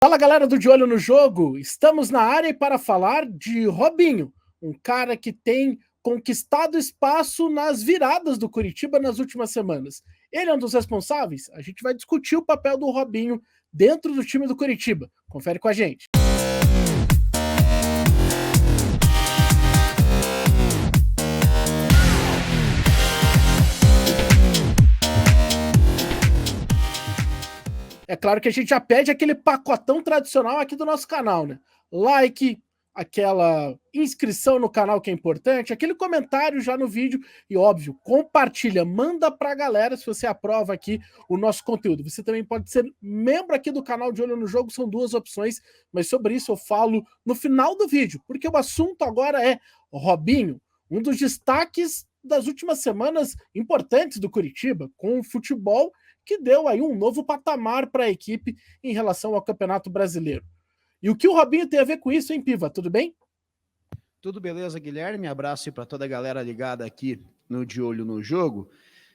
Fala galera do De Olho no Jogo, estamos na área para falar de Robinho, um cara que tem conquistado espaço nas viradas do Coritiba nas últimas semanas. Ele é um dos responsáveis? A gente vai discutir o papel do Robinho dentro do time do Coritiba. Confere com a gente. É claro que a gente já pede aquele pacotão tradicional aqui do nosso canal, né? Like, aquela inscrição no canal que é importante, aquele comentário já no vídeo e, óbvio, compartilha, manda pra galera se você aprova aqui o nosso conteúdo. Você também pode ser membro aqui do canal De Olho no Jogo, são duas opções, mas sobre isso eu falo no final do vídeo, porque o assunto agora é Robinho, um dos destaques das últimas semanas importantes do Coritiba, com o futebol que deu aí um novo patamar para a equipe em relação ao Campeonato Brasileiro. E o que o Robinho tem a ver com isso, hein, Piva? Tudo bem? Tudo beleza, Guilherme? Abraço para toda a galera ligada aqui no De Olho no Jogo.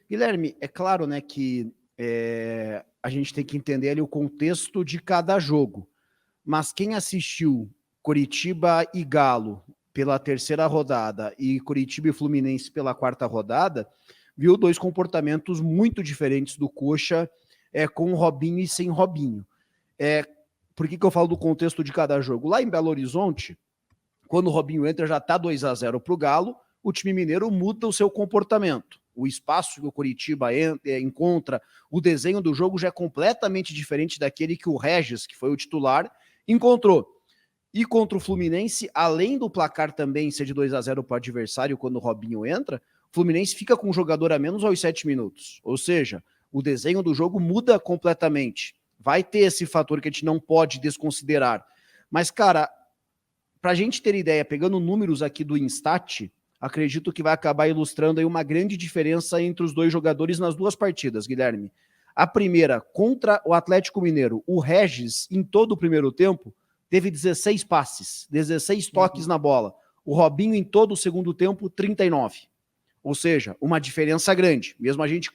Guilherme, é claro, né, que a gente tem que entender ali o contexto de cada jogo, mas quem assistiu Coritiba e Galo pela terceira rodada e Coritiba e Fluminense pela quarta rodada, viu dois comportamentos muito diferentes do Coxa, com Robinho e sem Robinho. Por que eu falo do contexto de cada jogo? Lá em Belo Horizonte, quando o Robinho entra, já está 2-0 para o Galo, o time mineiro muda o seu comportamento. O espaço que o Coritiba encontra, o desenho do jogo já é completamente diferente daquele que o Regis, que foi o titular, encontrou. E contra o Fluminense, além do placar também ser de 2-0 para o adversário quando o Robinho entra, o Fluminense fica com um jogador a menos aos 7 minutos. Ou seja, o desenho do jogo muda completamente. Vai ter esse fator que a gente não pode desconsiderar. Mas, cara, para a gente ter ideia, pegando números aqui do Instat, acredito que vai acabar ilustrando aí uma grande diferença entre os dois jogadores nas duas partidas, Guilherme. A primeira, contra o Atlético Mineiro, o Regis, em todo o primeiro tempo, teve 16 passes, 16 toques na bola. O Robinho, em todo o segundo tempo, 39. Ou seja, uma diferença grande. Mesmo a gente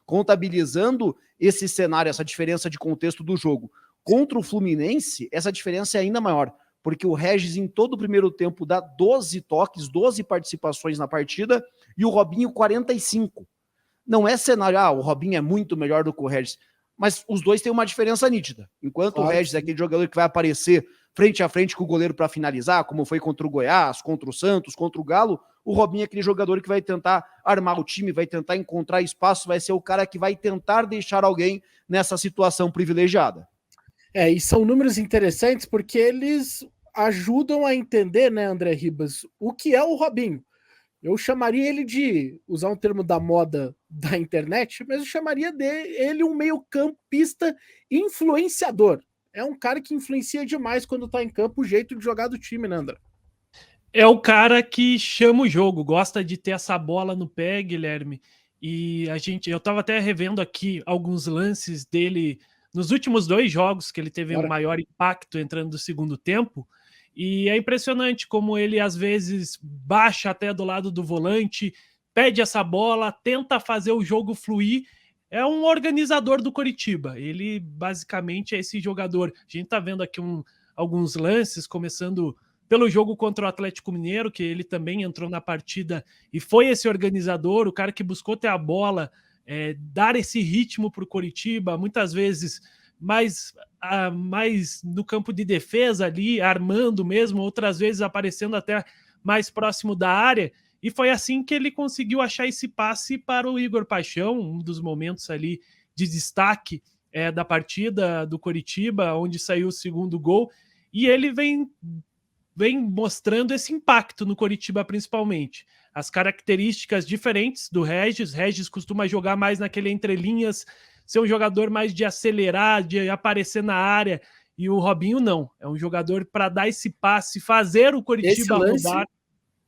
contabilizando esse cenário, essa diferença de contexto do jogo. Contra o Fluminense, essa diferença é ainda maior, porque o Regis, em todo o primeiro tempo, dá 12 toques, 12 participações na partida, e o Robinho, 45. Não é cenário, o Robinho é muito melhor do que o Regis, mas os dois têm uma diferença nítida. Enquanto o Regis é aquele jogador que vai aparecer frente a frente com o goleiro para finalizar, como foi contra o Goiás, contra o Santos, contra o Galo, o Robinho é aquele jogador que vai tentar armar o time, vai tentar encontrar espaço, vai ser o cara que vai tentar deixar alguém nessa situação privilegiada. E são números interessantes porque eles ajudam a entender, né, André Ribas, o que é o Robinho. Eu chamaria ele de, usar um termo da moda da internet, mas eu chamaria dele um meio-campista influenciador. É um cara que influencia demais quando tá em campo o jeito de jogar do time, né, André? É o cara que chama o jogo, gosta de ter essa bola no pé, Guilherme. E eu tava até revendo aqui alguns lances dele nos últimos 2 jogos que ele teve um maior impacto entrando no segundo tempo. E é impressionante como ele, às vezes, baixa até do lado do volante, pede essa bola, tenta fazer o jogo fluir. É um organizador do Coritiba. Ele, basicamente, é esse jogador. A gente tá vendo aqui alguns lances, começando pelo jogo contra o Atlético Mineiro, que ele também entrou na partida e foi esse organizador, o cara que buscou ter a bola, dar esse ritmo para o Coritiba, muitas vezes mais no campo de defesa ali, armando mesmo, outras vezes aparecendo até mais próximo da área, e foi assim que ele conseguiu achar esse passe para o Igor Paixão, um dos momentos ali de destaque da partida do Coritiba, onde saiu o segundo gol, e ele vem mostrando esse impacto no Coritiba principalmente. As características diferentes do Regis. Regis costuma jogar mais naquele entrelinhas, ser um jogador mais de acelerar, de aparecer na área, e o Robinho não. É um jogador para dar esse passe, fazer o Coritiba rodar.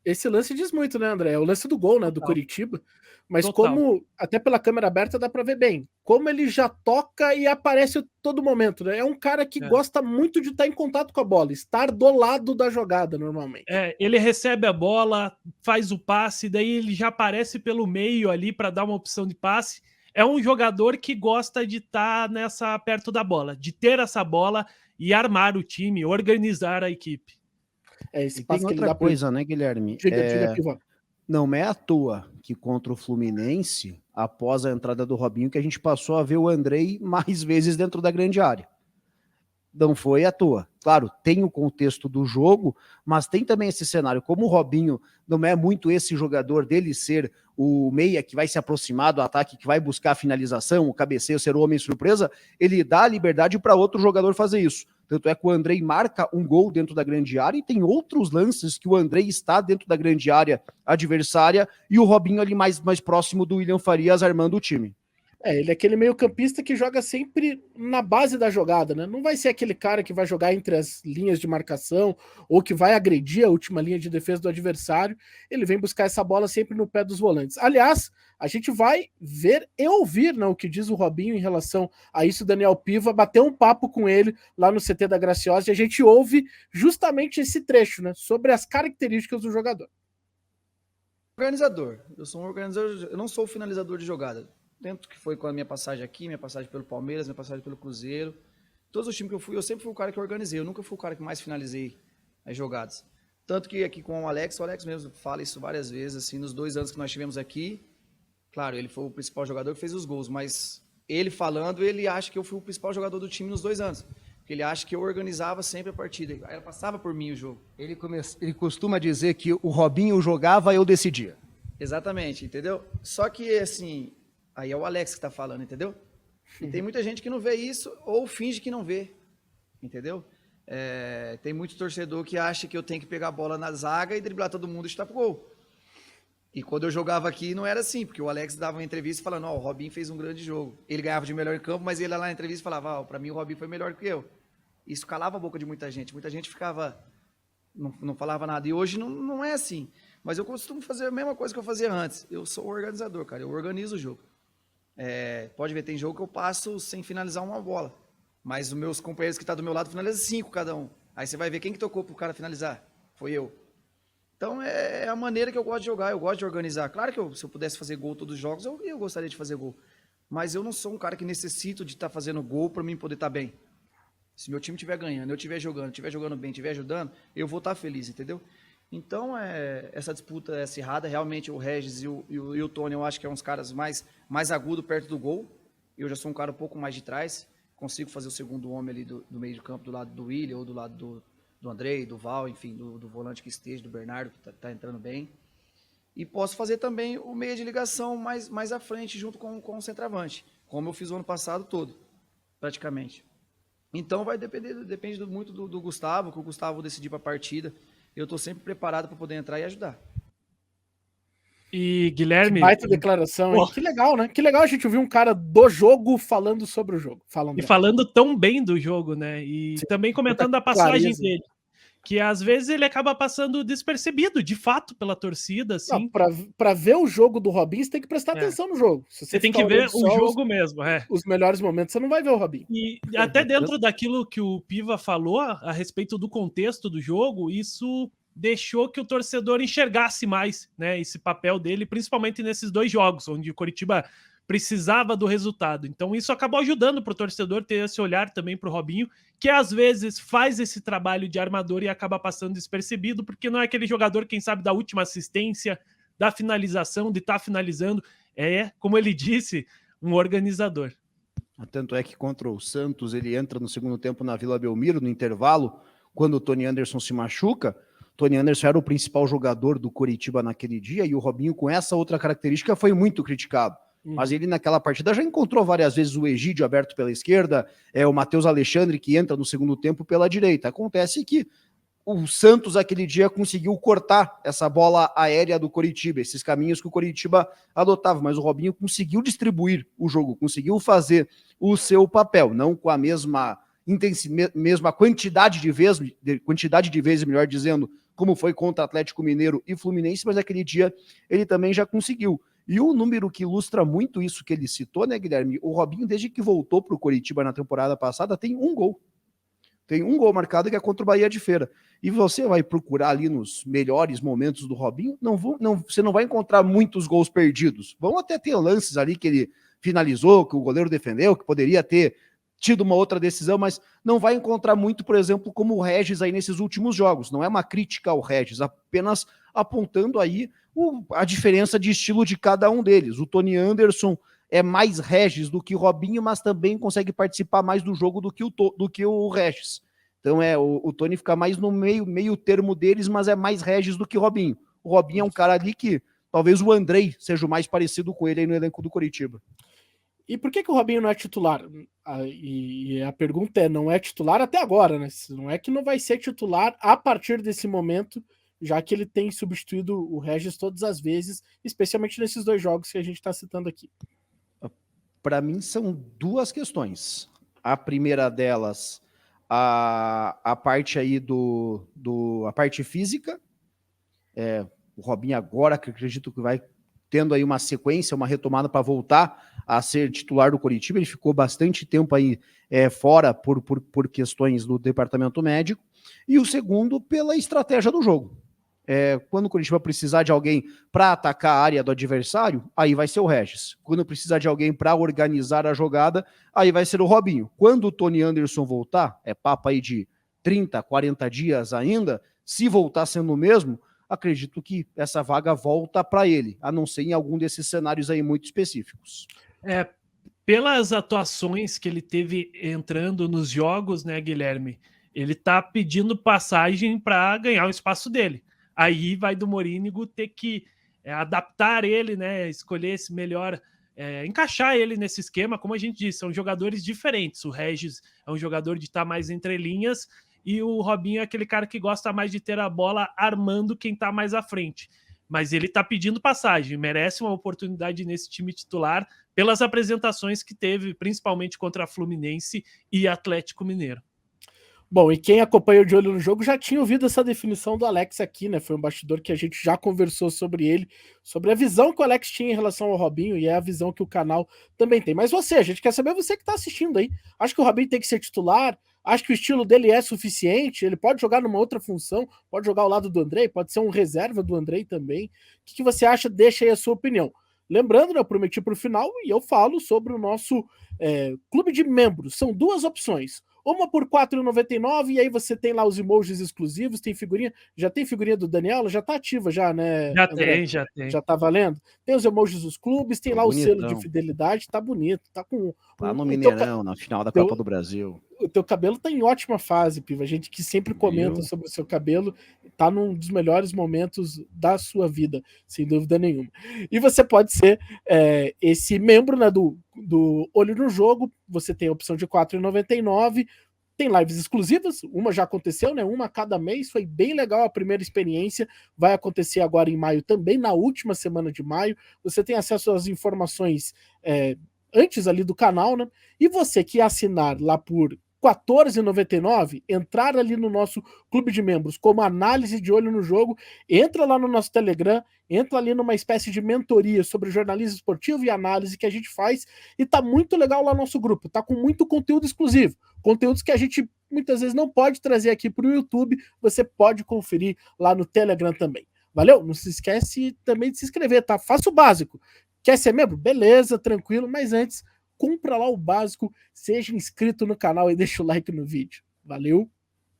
Esse lance diz muito, né, André? É o lance do gol, né, do Coritiba. Mas Total. Como, até pela câmera aberta dá para ver bem, como ele já toca e aparece a todo momento, né? É um cara que gosta muito de estar em contato com a bola, estar do lado da jogada, normalmente. Ele recebe a bola, faz o passe, daí ele já aparece pelo meio ali para dar uma opção de passe. É um jogador que gosta de estar perto da bola, de ter essa bola e armar o time, organizar a equipe. Esse E passo tem que ele outra dá pro... coisa, né, Guilherme? Diga, Pivô. Não é à toa que contra o Fluminense, após a entrada do Robinho, que a gente passou a ver o Andrei mais vezes dentro da grande área. Não foi à toa. Claro, tem o contexto do jogo, mas tem também esse cenário. Como o Robinho não é muito esse jogador dele ser o meia que vai se aproximar do ataque, que vai buscar a finalização, o cabeceio, ser o homem surpresa, ele dá a liberdade para outro jogador fazer isso. Tanto é que o Andrei marca um gol dentro da grande área e tem outros lances que o Andrei está dentro da grande área adversária e o Robinho ali mais próximo do William Farias armando o time. Ele é aquele meio-campista que joga sempre na base da jogada, né? Não vai ser aquele cara que vai jogar entre as linhas de marcação ou que vai agredir a última linha de defesa do adversário. Ele vem buscar essa bola sempre no pé dos volantes. Aliás, a gente vai ver e ouvir, né, o que diz o Robinho em relação a isso. O Daniel Piva bateu um papo com ele lá no CT da Graciosa e a gente ouve justamente esse trecho, né, sobre as características do jogador. Organizador. Eu sou um organizador, eu não sou finalizador de jogada. Dentro que foi com a minha passagem aqui, minha passagem pelo Palmeiras, minha passagem pelo Cruzeiro. Todos os times que eu fui, eu sempre fui o cara que organizei. Eu nunca fui o cara que mais finalizei as jogadas. Tanto que aqui com o Alex mesmo fala isso várias vezes, assim, nos 2 anos que nós tivemos aqui. Claro, ele foi o principal jogador que fez os gols, mas ele falando, ele acha que eu fui o principal jogador do time nos 2 anos. Porque ele acha que eu organizava sempre a partida. Aí passava por mim o jogo. Ele costuma dizer que o Robinho jogava e eu decidia. Exatamente, entendeu? Só que, assim... Aí é o Alex que tá falando, entendeu? E tem muita gente que não vê isso ou finge que não vê, entendeu? Tem muito torcedor que acha que eu tenho que pegar a bola na zaga e driblar todo mundo e chutar pro gol. E quando eu jogava aqui não era assim, porque o Alex dava uma entrevista falando, o Robinho fez um grande jogo. Ele ganhava de melhor em campo, mas ele lá na entrevista falava, pra mim o Robinho foi melhor que eu. Isso calava a boca de muita gente ficava, não falava nada. E hoje não é assim. Mas eu costumo fazer a mesma coisa que eu fazia antes. Eu sou o organizador, cara, eu organizo o jogo. Pode ver, tem jogo que eu passo sem finalizar uma bola. Mas os meus companheiros que estão do meu lado finalizam 5 cada um. Aí você vai ver quem que tocou pro cara finalizar. Foi eu. Então é a maneira que eu gosto de jogar, eu gosto de organizar. Claro que se eu pudesse fazer gol todos os jogos, eu gostaria de fazer gol. Mas eu não sou um cara que necessito de estar fazendo gol para mim poder estar bem. Se meu time estiver ganhando, eu estiver jogando bem, estiver ajudando, eu vou estar feliz, entendeu? Então, essa disputa é acirrada. Realmente, o Regis e o Tony, eu acho que é uns caras mais agudos perto do gol. Eu já sou um cara um pouco mais de trás. Consigo fazer o segundo homem ali do meio de campo, do lado do William ou do lado do Andrei, do Val, enfim, do volante que esteja, do Bernardo, que tá entrando bem. E posso fazer também o meio de ligação mais à frente, junto com o centroavante, como eu fiz o ano passado todo, praticamente. Então, depende muito do Gustavo, que o Gustavo decidir para a partida. Eu estou sempre preparado para poder entrar e ajudar. E Guilherme... Que baita declaração, hein? Que legal, né? Que legal a gente ouvir um cara do jogo falando sobre o jogo. E falando tão bem do jogo, né? E sim, também comentando a passagem dele. Que às vezes ele acaba passando despercebido, de fato, pela torcida, assim. Para ver o jogo do Robinho, você tem que prestar atenção no jogo. Se você tem que ver o jogo mesmo, Os melhores momentos, você não vai ver o Robinho. E até dentro daquilo que o Piva falou a respeito do contexto do jogo, isso deixou que o torcedor enxergasse mais, né, esse papel dele, principalmente nesses 2 jogos, onde o Coritiba precisava do resultado. Então isso acabou ajudando para o torcedor ter esse olhar também para o Robinho, que às vezes faz esse trabalho de armador e acaba passando despercebido, porque não é aquele jogador, quem sabe, da última assistência, da finalização, de estar finalizando. Como ele disse, um organizador. Tanto é que contra o Santos, ele entra no segundo tempo na Vila Belmiro, no intervalo, quando o Tony Anderson se machuca. Tony Anderson era o principal jogador do Coritiba naquele dia, e o Robinho, com essa outra característica, foi muito criticado. Mas ele naquela partida já encontrou várias vezes o Egídio aberto pela esquerda, o Matheus Alexandre que entra no segundo tempo pela direita. Acontece que o Santos aquele dia conseguiu cortar essa bola aérea do Coritiba, esses caminhos que o Coritiba adotava, mas o Robinho conseguiu distribuir o jogo, conseguiu fazer o seu papel, não com a mesma quantidade de vezes, melhor dizendo, como foi contra Atlético Mineiro e Fluminense, mas aquele dia ele também já conseguiu. E o número que ilustra muito isso que ele citou, né, Guilherme? O Robinho, desde que voltou para o Coritiba na temporada passada, tem um gol. Tem um gol marcado que é contra o Bahia de Feira. E você vai procurar ali nos melhores momentos do Robinho, você não vai encontrar muitos gols perdidos. Vão até ter lances ali que ele finalizou, que o goleiro defendeu, que poderia ter tido uma outra decisão, mas não vai encontrar muito, por exemplo, como o Regis aí nesses últimos jogos. Não é uma crítica ao Regis, apenas apontando aí a diferença de estilo de cada um deles. O Tony Anderson é mais Regis do que o Robinho, mas também consegue participar mais do jogo do que o Regis. Então o Tony fica mais no meio termo deles, mas é mais Regis do que o Robinho. O Robinho é um cara ali que talvez o Andrei seja o mais parecido com ele aí no elenco do Coritiba. E por que o Robinho não é titular? E a pergunta é, não é titular até agora, né? Não é que não vai ser titular a partir desse momento, já que ele tem substituído o Regis todas as vezes, especialmente nesses 2 jogos que a gente está citando aqui. Para mim são 2 questões. A primeira delas, a parte aí a parte física. O Robinho agora, que acredito que vai tendo aí uma sequência, uma retomada para voltar a ser titular do Coritiba. Ele ficou bastante tempo aí fora por questões do departamento médico. E o segundo, pela estratégia do jogo. Quando o Coritiba precisar de alguém para atacar a área do adversário, aí vai ser o Regis. Quando precisar de alguém para organizar a jogada, aí vai ser o Robinho. Quando o Tony Anderson voltar, papo aí de 30, 40 dias ainda, se voltar sendo o mesmo, acredito que essa vaga volta para ele, a não ser em algum desses cenários aí muito específicos. Pelas atuações que ele teve entrando nos jogos, né, Guilherme, ele tá pedindo passagem para ganhar o espaço dele. Aí vai do Morínigo ter que adaptar ele, né, escolher esse melhor, encaixar ele nesse esquema. Como a gente disse, são jogadores diferentes. O Regis é um jogador de estar mais entre linhas, e o Robinho é aquele cara que gosta mais de ter a bola armando quem tá mais à frente. Mas ele tá pedindo passagem, merece uma oportunidade nesse time titular pelas apresentações que teve, principalmente contra a Fluminense e Atlético Mineiro. Bom, e quem acompanhou de olho no jogo já tinha ouvido essa definição do Alex aqui, né? Foi um bastidor que a gente já conversou sobre ele, sobre a visão que o Alex tinha em relação ao Robinho, e é a visão que o canal também tem. Mas a gente quer saber, você que tá assistindo aí, acha que o Robinho tem que ser titular? Acho que o estilo dele é suficiente, ele pode jogar numa outra função, pode jogar ao lado do Andrei, pode ser um reserva do Andrei também. O que você acha? Deixa aí a sua opinião. Lembrando, né, eu prometi para o final e eu falo sobre o nosso clube de membros. São 2 opções. Uma por R$ 4,99 e aí você tem lá os emojis exclusivos, tem figurinha, já tem figurinha do Daniel, já tá ativa já, né, Já André? já tem. Já tá valendo? Tem os emojis dos clubes, tem lá bonitão. O selo de fidelidade, tá bonito, tá com... Lá no Mineirão, na final da Copa do Brasil. O teu cabelo tá em ótima fase, Piva. A gente que sempre comenta sobre o seu cabelo, tá num dos melhores momentos da sua vida, sem dúvida nenhuma. E você pode ser esse membro, né, do Olho no Jogo. Você tem a opção de R$ 4,99. Tem lives exclusivas, uma já aconteceu, né? Uma a cada mês, foi bem legal a primeira experiência. Vai acontecer agora em maio também, na última semana de maio. Você tem acesso às informações antes ali do canal, né? E você que assinar lá por R$ 14,99, entrar ali no nosso clube de membros como análise de olho no jogo, entra lá no nosso Telegram, entra ali numa espécie de mentoria sobre jornalismo esportivo e análise que a gente faz, e tá muito legal lá no nosso grupo, tá com muito conteúdo exclusivo, conteúdos que a gente muitas vezes não pode trazer aqui para o YouTube, você pode conferir lá no Telegram também. Valeu? Não se esquece também de se inscrever, tá? Faça o básico. Quer ser membro? Beleza, tranquilo, mas antes, cumpra lá o básico, seja inscrito no canal e deixa o like no vídeo. Valeu!